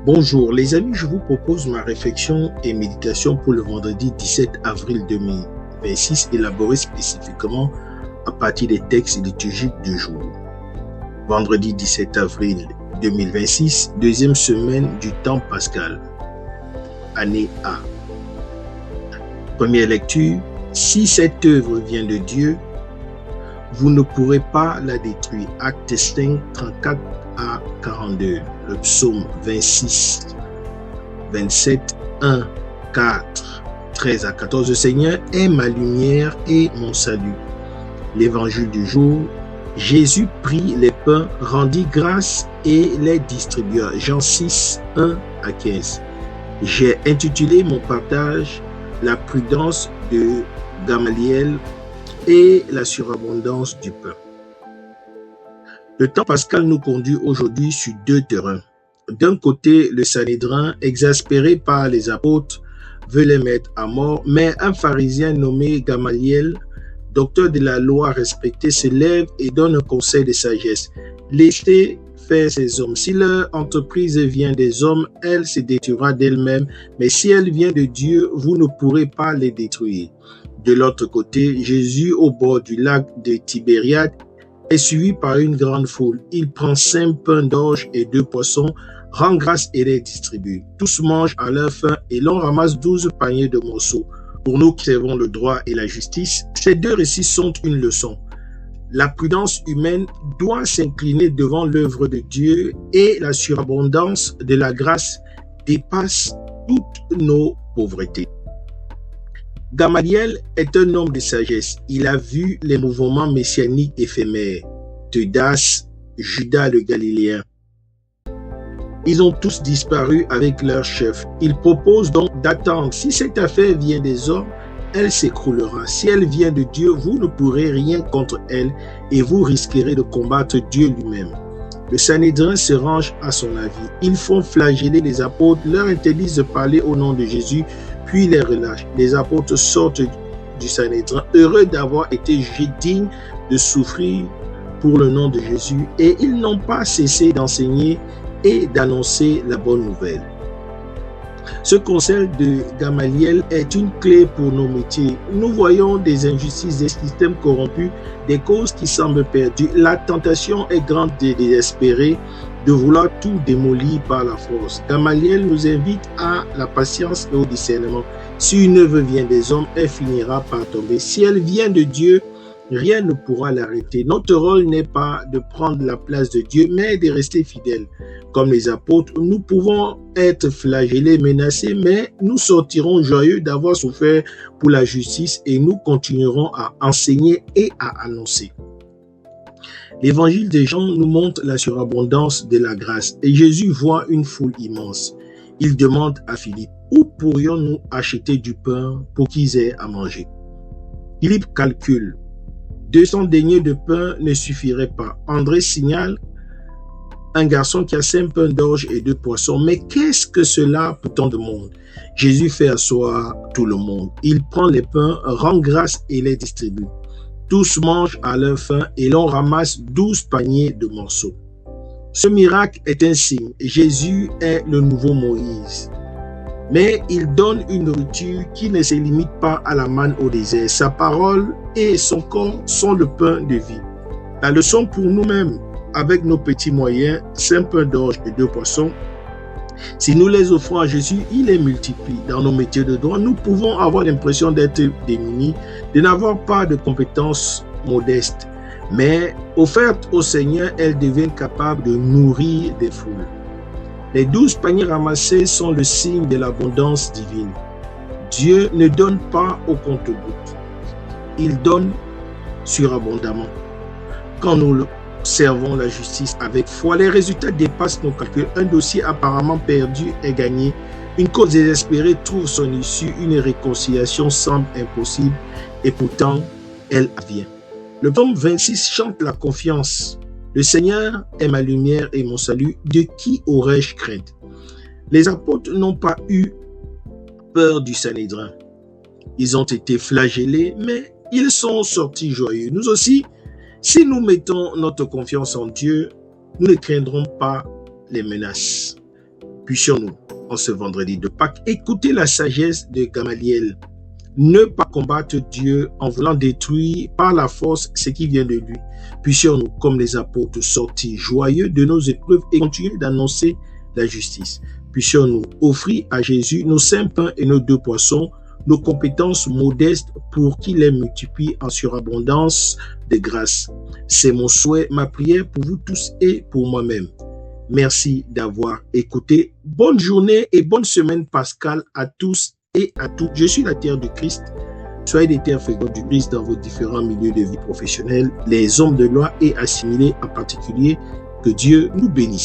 Bonjour les amis, je vous propose ma réflexion et méditation pour le vendredi 17 avril 2026, élaborée spécifiquement à partir des textes liturgiques du jour. Vendredi 17 avril 2026, deuxième semaine du temps pascal, année A. Première lecture, si cette œuvre vient de Dieu, vous ne pourrez pas la détruire. Actes 5, 34 à 42. Le psaume 26, 27, 1, 4, 13 à 14. Le Seigneur est ma lumière et mon salut. L'évangile du jour, Jésus prit les pains, rendit grâce et les distribua. Jean 6, 1 à 15. J'ai intitulé mon partage la prudence de Gamaliel et la surabondance du pain. Le temps pascal nous conduit aujourd'hui sur deux terrains. D'un côté, le Sanhédrin, exaspéré par les apôtres, veut les mettre à mort, mais un pharisien nommé Gamaliel, docteur de la loi respecté, se lève et donne un conseil de sagesse. Laissez faire ces hommes. Si leur entreprise vient des hommes, elle se détruira d'elle-même, mais si elle vient de Dieu, vous ne pourrez pas les détruire. De l'autre côté, Jésus, au bord du lac de Tibériade, est suivi par une grande foule. Il prend 5 pains d'orge et 2 poissons, rend grâce et les distribue. Tous mangent à leur faim et l'on ramasse 12 paniers de morceaux. Pour nous qui servons le droit et la justice, ces deux récits sont une leçon. La prudence humaine doit s'incliner devant l'œuvre de Dieu et la surabondance de la grâce dépasse toutes nos pauvretés. Gamaliel est un homme de sagesse. Il a vu les mouvements messianiques éphémères. Teudas, Judas le Galiléen. Ils ont tous disparu avec leur chef. Il propose donc d'attendre. Si cette affaire vient des hommes, elle s'écroulera. Si elle vient de Dieu, vous ne pourrez rien contre elle et vous risquerez de combattre Dieu lui-même. Le Sanhédrin se range à son avis. Ils font flageller les apôtres, leur interdisent de parler au nom de Jésus, puis les relâchent. Les apôtres sortent du Sanhédrin, heureux d'avoir été dignes de souffrir pour le nom de Jésus, et ils n'ont pas cessé d'enseigner et d'annoncer la bonne nouvelle. Ce conseil de Gamaliel est une clé pour nos métiers. Nous voyons des injustices, des systèmes corrompus, des causes qui semblent perdues. La tentation est grande de désespérer, de vouloir tout démolir par la force. Gamaliel nous invite à la patience et au discernement. Si une œuvre vient des hommes, elle finira par tomber. Si elle vient de Dieu, rien ne pourra l'arrêter. Notre rôle n'est pas de prendre la place de Dieu, mais de rester fidèles. Comme les apôtres, nous pouvons être flagellés, menacés, mais nous sortirons joyeux d'avoir souffert pour la justice et nous continuerons à enseigner et à annoncer. L'évangile de Jean nous montre la surabondance de la grâce et Jésus voit une foule immense. Il demande à Philippe, où pourrions-nous acheter du pain pour qu'ils aient à manger? Philippe calcule. 200 deniers de pain ne suffiraient pas. André signale un garçon qui a 5 pains d'orge et 2 poissons. Mais qu'est-ce que cela pour tant de monde? Jésus fait asseoir tout le monde. Il prend les pains, rend grâce et les distribue. Tous mangent à leur faim et l'on ramasse 12 paniers de morceaux. Ce miracle est un signe. Jésus est le nouveau Moïse. Mais il donne une nourriture qui ne se limite pas à la manne au désert. Sa parole et son corps sont le pain de vie. La leçon pour nous-mêmes, avec nos petits moyens, 5 pains d'orge et 2 poissons, si nous les offrons à Jésus, il les multiplie. Dans nos métiers de droit, nous pouvons avoir l'impression d'être démunis, de n'avoir pas de compétences modestes. Mais offertes au Seigneur, elles deviennent capables de nourrir des foules. Les 12 paniers ramassés sont le signe de l'abondance divine. Dieu ne donne pas au compte-gouttes. Il donne surabondamment. Quand nous servons la justice avec foi, les résultats dépassent nos calculs. Un dossier apparemment perdu est gagné. Une cause désespérée trouve son issue. Une réconciliation semble impossible et pourtant, elle advient. Le psaume 26 chante la confiance. Le Seigneur est ma lumière et mon salut. De qui aurais-je crainte? Les apôtres n'ont pas eu peur du Sanhédrin. Ils ont été flagellés, mais ils sont sortis joyeux. Nous aussi, si nous mettons notre confiance en Dieu, nous ne craindrons pas les menaces. Puissions-nous, en ce vendredi de Pâques, écouter la sagesse de Gamaliel. Ne pas combattre Dieu en voulant détruire par la force ce qui vient de lui. Puissions-nous, comme les apôtres, sortir joyeux de nos épreuves et continuer d'annoncer la justice. Puissions-nous offrir à Jésus nos 5 pains et nos 2 poissons, nos compétences modestes pour qu'il les multiplie en surabondance de grâce. C'est mon souhait, ma prière pour vous tous et pour moi-même. Merci d'avoir écouté. Bonne journée et bonne semaine pascale à tous et à toutes. Je suis la terre de Christ. Soyez des terres fécondes du Christ dans vos différents milieux de vie professionnels, les hommes de loi et assimilés en particulier. Que Dieu nous bénisse.